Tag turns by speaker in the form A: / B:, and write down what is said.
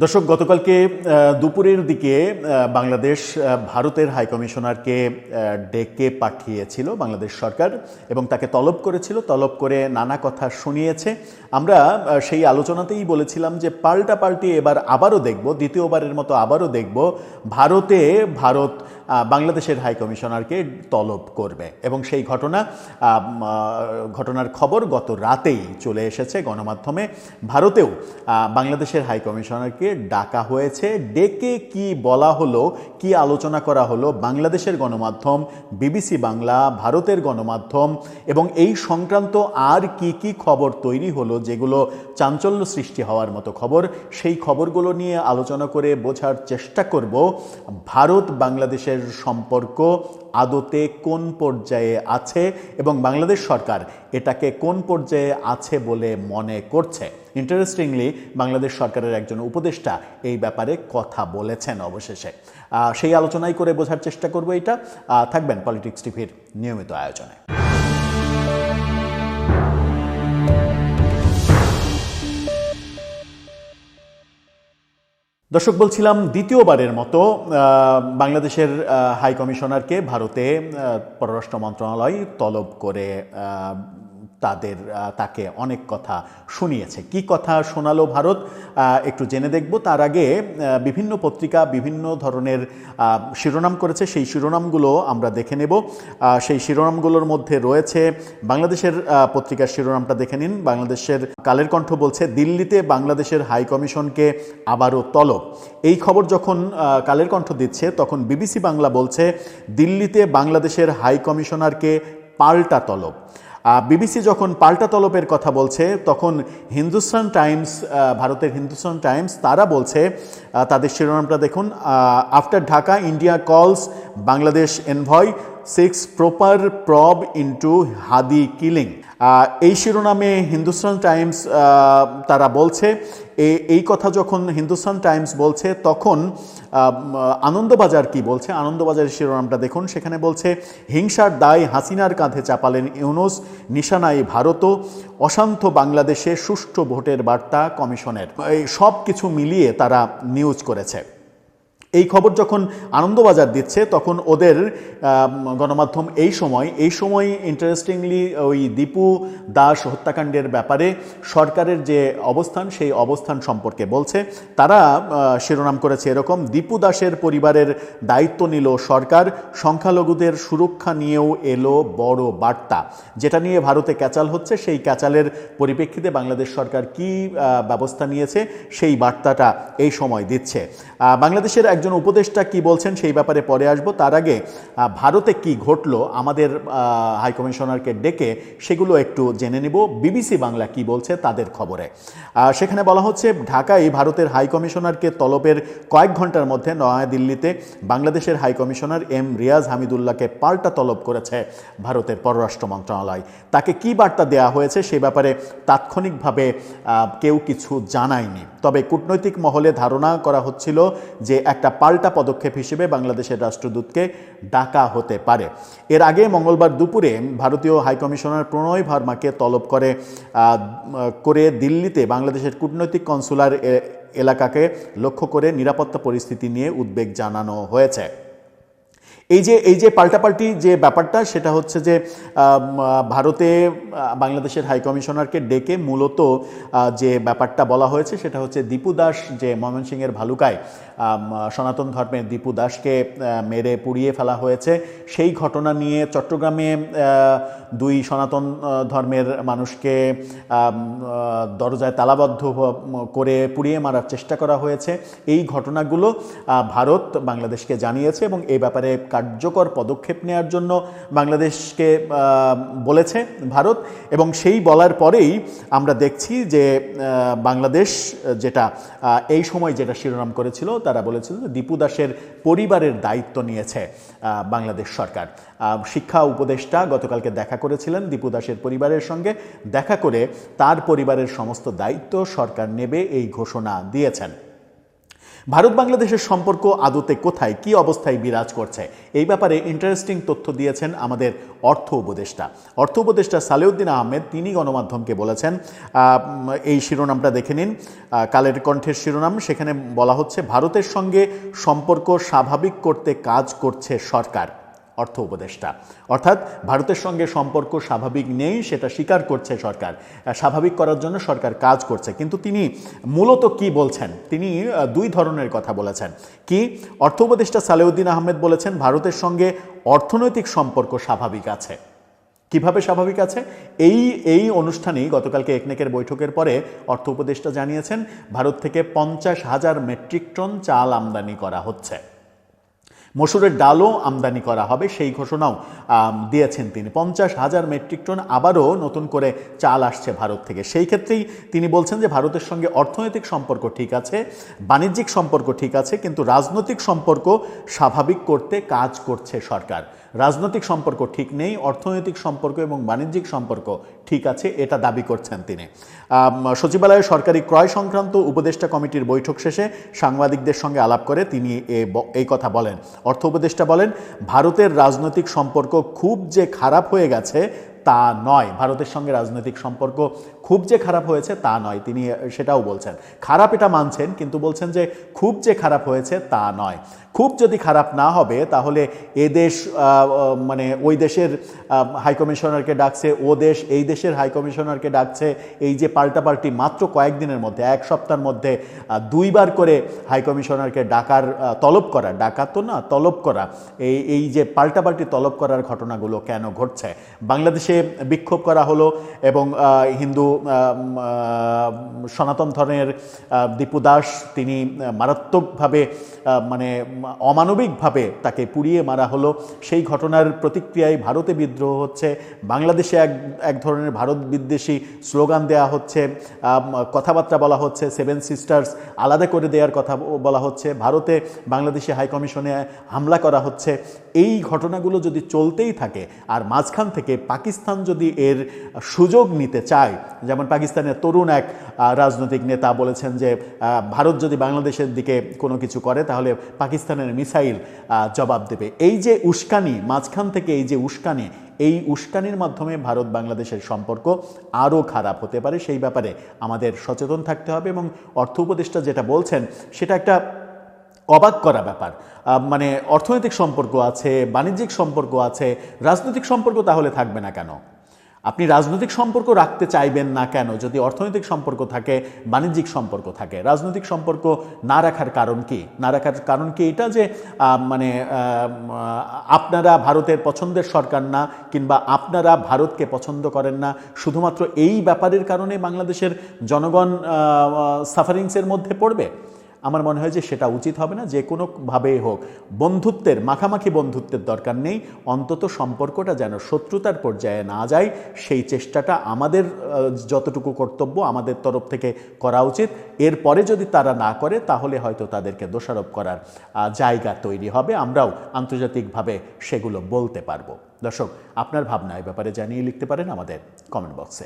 A: দর্শক, গতকালকে দুপুরের দিকে বাংলাদেশ ভারতের হাইকমিশনারকে ডেকে পাঠিয়েছিল বাংলাদেশ সরকার এবং তাকে তলব করেছিল। তলব করে নানা কথা শুনিয়েছে। আমরা সেই আলোচনাতেই বলেছিলাম যে পাল্টাপাল্টি এবার আবারও দেখব, দ্বিতীয়বারের মতো আবারও দেখব ভারত বাংলাদেশের হাইকমিশনারকে তলব করবে এবং সেই ঘটনার খবর গত রাতেই চলে এসেছে গণমাধ্যমে। ভারতেও বাংলাদেশের হাইকমিশনারকে ডাকা হয়েছে। ডেকে কি বলা হলো, কি আলোচনা করা হলো, বাংলাদেশের গণমাধ্যম, বিবিসি বাংলা, ভারতের গণমাধ্যম এবং এই সংক্রান্ত আর কি কি খবর তৈরি হলো যেগুলো চাঞ্চল্য সৃষ্টি হওয়ার মতো খবর, সেই খবরগুলো নিয়ে আলোচনা করে বোঝার চেষ্টা করব ভারত বাংলাদেশের সম্পর্ক আদতে কোন পর্যায়ে আছে এবং বাংলাদেশ সরকার এটাকে কোন পর্যায়ে আছে বলে মনে করছে। ইন্টারেস্টিংলি, বাংলাদেশ সরকারের একজন উপদেষ্টা এই ব্যাপারে কথা বলেছেন অবশেষে। সেই আলোচনাই করে বোঝার চেষ্টা করব। এটা থাকবেন পলিটিক্স টিভির নিয়মিত আয়োজনে। দর্শক, বলছিলাম দ্বিতীয়বারের মতো বাংলাদেশের হাইকমিশনারকে ভারতে পররাষ্ট্র মন্ত্রণালয় তলব করে তাকে অনেক কথা শুনিয়েছে। কি কথা শোনালো ভারত একটু জেনে দেখব। তার আগে বিভিন্ন পত্রিকা বিভিন্ন ধরনের শিরোনাম করেছে, সেই শিরোনামগুলো আমরা দেখে নেব। সেই শিরোনামগুলোর মধ্যে রয়েছে বাংলাদেশের পত্রিকার শিরোনামটা দেখে নিন। বাংলাদেশের কালের কণ্ঠ বলছে, দিল্লিতে বাংলাদেশের হাইকমিশনকে আবারও তলব। এই খবর যখন কালের কণ্ঠ দিচ্ছে তখন বিবিসি বাংলা বলছে, দিল্লিতে বাংলাদেশের হাইকমিশনারকে পাল্টা তলব। বিবিসি যখন পাল্টা তলবের কথা বলছে তখন হিন্দুস্তান টাইমস, ভারতের হিন্দুস্তান টাইমস, তারা বলছে, তাদের শিরোনামটা দেখুন, after Dhaka India calls Bangladesh envoy seeks proper probe into Hadi killing. এই শিরোনামে হিন্দুস্তান টাইমস তারা বলছে। এই কথা যখন হিন্দুস্তান টাইমস বলছে তখন আনন্দবাজার কি বলছে, আনন্দবাজারের শিরোনামটা দেখুন। সেখানে বলছে, হিংসার দায় হাসিনার কাঁধে চাপালেন ইউনূস, নিশানায় ভারতও, অশান্ত বাংলাদেশে সুষ্ঠু ভোটের বার্তা কমিশনের। এই সব কিছু মিলিয়ে তারা নিউজ করেছে। এই খবর যখন আনন্দবাজার দিচ্ছে তখন ওদের গণমাধ্যম এই সময় ইন্টারেস্টিংলি ওই দীপু দাস হত্যাকাণ্ডের ব্যাপারে সরকারের যে অবস্থান সেই অবস্থান সম্পর্কে বলছে। তারা শিরোনাম করেছে এরকম, দীপু দাসের পরিবারের দায়িত্ব নিল সরকার, সংখ্যালঘুদের সুরক্ষা নিয়েও এলো বড় বার্তা। যেটা নিয়ে ভারতে ক্যাচাল হচ্ছে, সেই ক্যাচালের পরিপ্রেক্ষিতে বাংলাদেশ সরকার কি ব্যবস্থা নিয়েছে সেই বার্তাটা এই সময় দিচ্ছে। বাংলাদেশের একজন উপদেষ্টা কি বলছেন সেই ব্যাপারে পরে আসবো। তার আগে ভারতে কি ঘটলো আমাদের হাইকমিশনারকে ডেকে সেগুলো একটু জেনে নিব। বিবিসি বাংলা কি বলছে তাদের খবরে। সেখানে বলা হচ্ছে, ঢাকায় ভারতের হাইকমিশনারকে তলবের কয়েক ঘন্টার মধ্যে নয়াদিল্লিতে বাংলাদেশের হাইকমিশনার এম রিয়াজ হামিদুল্লাহকে পাল্টা তলব করেছে ভারতের পররাষ্ট্র মন্ত্রণালয়। তাকে কি বার্তা দেওয়া হয়েছে সে ব্যাপারে তাৎক্ষণিকভাবে কেউ কিছু জানায়নি। তবে কূটনৈতিক মহলে ধারণা করা হচ্ছিল যে একটা পাল্টা পদক্ষেপ হিসেবে বাংলাদেশের রাষ্ট্রদূতকে ডাকা হতে পারে। এর আগে মঙ্গলবার দুপুরে ভারতীয় হাইকমিশনার প্রণয় ভার্মাকে তলব করে দিল্লিতে বাংলাদেশের কূটনৈতিক কনসুলার এলাকাকে লক্ষ্য করে নিরাপত্তা পরিস্থিতি নিয়ে উদ্বেগ জানানো হয়েছে। এই যে পাল্টাপাল্টি যে ব্যাপারটা সেটা হচ্ছে যে ভারতে বাংলাদেশের হাইকমিশনারকে ডেকে মূলত যে ব্যাপারটা বলা হয়েছে সেটা হচ্ছে, দীপু দাস যে ময়মনসিংহের ভালুকায় সনাতন ধর্মের দীপু দাসকে মেরে পুড়িয়ে ফেলা হয়েছে, সেই ঘটনা নিয়ে চট্টগ্রামে দুই সনাতন ধর্মের মানুষকে দরজায় তালাবদ্ধ করে পুড়িয়ে মারার চেষ্টা করা হয়েছে। এই ঘটনাগুলো ভারত বাংলাদেশকে জানিয়েছে এবং এই ব্যাপারে কার্যকর পদক্ষেপ নেওয়ার জন্য বাংলাদেশকে বলেছে ভারত। এবং সেই বলার পরেই আমরা দেখছি যে বাংলাদেশ এই সময় যেটা শিরোনাম করেছিল, তারা বলেছিল যে দীপু দাসের পরিবারের দায়িত্ব নিয়েছে বাংলাদেশ সরকার। শিক্ষা উপদেষ্টা গতকালকে দেখা করেছিলেন দীপু দাসের পরিবারের সঙ্গে, দেখা করে তার পরিবারের সমস্ত দায়িত্ব সরকার নেবে এই ঘোষণা দিয়েছেন। ভারত বাংলাদেশের সম্পর্ক আদতে কোথায়, কি অবস্থায় বিরাজ করছে, এই ব্যাপারে ইন্টারেস্টিং তথ্য দিয়েছেন আমাদের অর্থ উপদেষ্টা সালেউদ্দিন আহমেদ। তিনি গণমাধ্যমকে বলেছেন, এই শিরোনামটা দেখে নিন, কালের কণ্ঠের শিরোনাম। সেখানে বলা হচ্ছে, ভারতের সঙ্গে সম্পর্ক স্বাভাবিক করতে কাজ করছে সরকার। অর্থ উপদেষ্টা, অর্থাৎ ভারতের সঙ্গে সম্পর্ক স্বাভাবিক নেই সেটা স্বীকার করছে সরকার, স্বাভাবিক করার জন্য সরকার কাজ করছে। কিন্তু তিনি মূলত কি বলছেন, তিনি দুই ধরনের কথা বলেছেন। কি? অর্থ উপদেষ্টা সালেউদ্দিন আহমেদ বলেছেন ভারতের সঙ্গে অর্থনৈতিক সম্পর্ক স্বাভাবিক আছে। কিভাবে স্বাভাবিক আছে? এই অনুষ্ঠানেই গতকালকে একনেকের বৈঠকের পরে অর্থ উপদেষ্টা জানিয়েছেন ভারত থেকে 50,000 মেট্রিক টন চাল আমদানি করা হচ্ছে, মসুরের ডালও আমদানি করা হবে, সেই ঘোষণাও দিয়েছেন তিনি। 50,000 মেট্রিক টন আবারও নতুন করে চাল আসছে ভারত থেকে। সেই ক্ষেত্রেই তিনি বলছেন যে ভারতের সঙ্গে অর্থনৈতিক সম্পর্ক ঠিক আছে, বাণিজ্যিক সম্পর্ক ঠিক আছে, কিন্তু রাজনৈতিক সম্পর্ক স্বাভাবিক করতে কাজ করছে সরকার। রাজনৈতিক সম্পর্ক ঠিক নেই, অর্থনৈতিক সম্পর্ক এবং বাণিজ্যিক সম্পর্ক ঠিক আছে, এটা দাবি করছেন তিনি। সচিবালয়ে সরকারি ক্রয় সংক্রান্ত উপদেষ্টা কমিটির বৈঠক শেষে সাংবাদিকদের সঙ্গে আলাপ করে তিনি এই কথা বলেন। অর্থ উপদেষ্টা বলেন, ভারতের রাজনৈতিক সম্পর্ক খুব যে খারাপ হয়ে গেছে তা নয়, ভারতের সঙ্গে রাজনৈতিক সম্পর্ক খুব যে খারাপ হয়েছে তা নয়, তিনি সেটাও বলছেন। খারাপ এটা মানছেন, কিন্তু বলছেন যে খুব যে খারাপ হয়েছে তা নয়। খুব যদি খারাপ না হবে তাহলে এদেশ মানে ওই দেশের হাইকমিশনারকে ডাকছে, ও দেশ এই দেশের হাইকমিশনারকে ডাকছে, এই যে পাল্টাপাল্টি মাত্র কয়েকদিনের মধ্যে, এক সপ্তাহের মধ্যে 2 বার করে হাইকমিশনারকে ডাকার তলব করা, ডাকা তো না, তলব করা, এই যে পাল্টাপাল্টি তলব করার ঘটনাগুলো কেন ঘটছে? বাংলাদেশে বিক্ষোভ করা হলো এবং হিন্দু সনাতন ধর্মের দীপু দাস তিনি মারাত্মকভাবে মানে অমানবিকভাবে তাকে পুড়িয়ে মারা হলো। সেই ঘটনার প্রতিক্রিয়ায় ভারতে বিদ্রোহ হচ্ছে, বাংলাদেশে এক ধরনের ভারত বিদ্বেষী স্লোগান দেওয়া হচ্ছে, কথাবার্তা বলা হচ্ছে, 7 সিস্টার্স আলাদা করে দেওয়ার কথা বলা হচ্ছে, ভারতে বাংলাদেশে হাইকমিশনে হামলা করা হচ্ছে। এই ঘটনাগুলো যদি চলতেই থাকে আর মাঝখান থেকে পাকিস্তান যদি এর সুযোগ নিতে চায়, যেমন পাকিস্তানের তরুণ এক রাজনৈতিক নেতা বলেছেন যে ভারত যদি বাংলাদেশের দিকে কোনো কিছু করে তাহলে পাকিস্তানের মিসাইল জবাব দেবে। এই যে উস্কানি, মাঝখান থেকে এই যে উস্কানি, এই উস্কানির মাধ্যমে ভারত বাংলাদেশের সম্পর্ক আরও খারাপ হতে পারে। সেই ব্যাপারে আমাদের সচেতন থাকতে হবে এবং অর্থ উপদেষ্টা যেটা বলছেন সেটা একটা অবাক করা ব্যাপার। মানে অর্থনৈতিক সম্পর্ক আছে, বাণিজ্যিক সম্পর্ক আছে, রাজনৈতিক সম্পর্ক তাহলে থাকবে না কেন? আপনি রাজনৈতিক সম্পর্ক রাখতে চাইবেন না কেন যদি অর্থনৈতিক সম্পর্ক থাকে, বাণিজ্যিক সম্পর্ক থাকে? রাজনৈতিক সম্পর্ক না রাখার কারণ কি? না রাখার কারণ কি এটা যে মানে আপনারা ভারতের পছন্দের সরকার না, কিংবা আপনারা ভারতকে পছন্দ করেন না, শুধুমাত্র এই ব্যাপারের কারণে বাংলাদেশের জনগণ সাফারিংসের মধ্যে পড়বে? আমার মনে হয় যে সেটা উচিত হবে না। যে কোনোভাবেই হোক বন্ধুত্বের, মাখামাখি বন্ধুত্বের দরকার নেই, অন্তত সম্পর্কটা যেন শত্রুতার পর্যায়ে না যায় সেই চেষ্টাটা আমাদের যতটুকু কর্তব্য আমাদের তরফ থেকে করা উচিত। এরপরে যদি তারা না করে তাহলে হয়তো তাদেরকে দোষারোপ করার জায়গা তৈরি হবে, আমরাও আন্তর্জাতিকভাবে সেগুলো বলতে পারবো। দর্শক, আপনার ভাবনা এ ব্যাপারে জানিয়ে লিখতে পারেন আমাদের কমেন্ট বক্সে।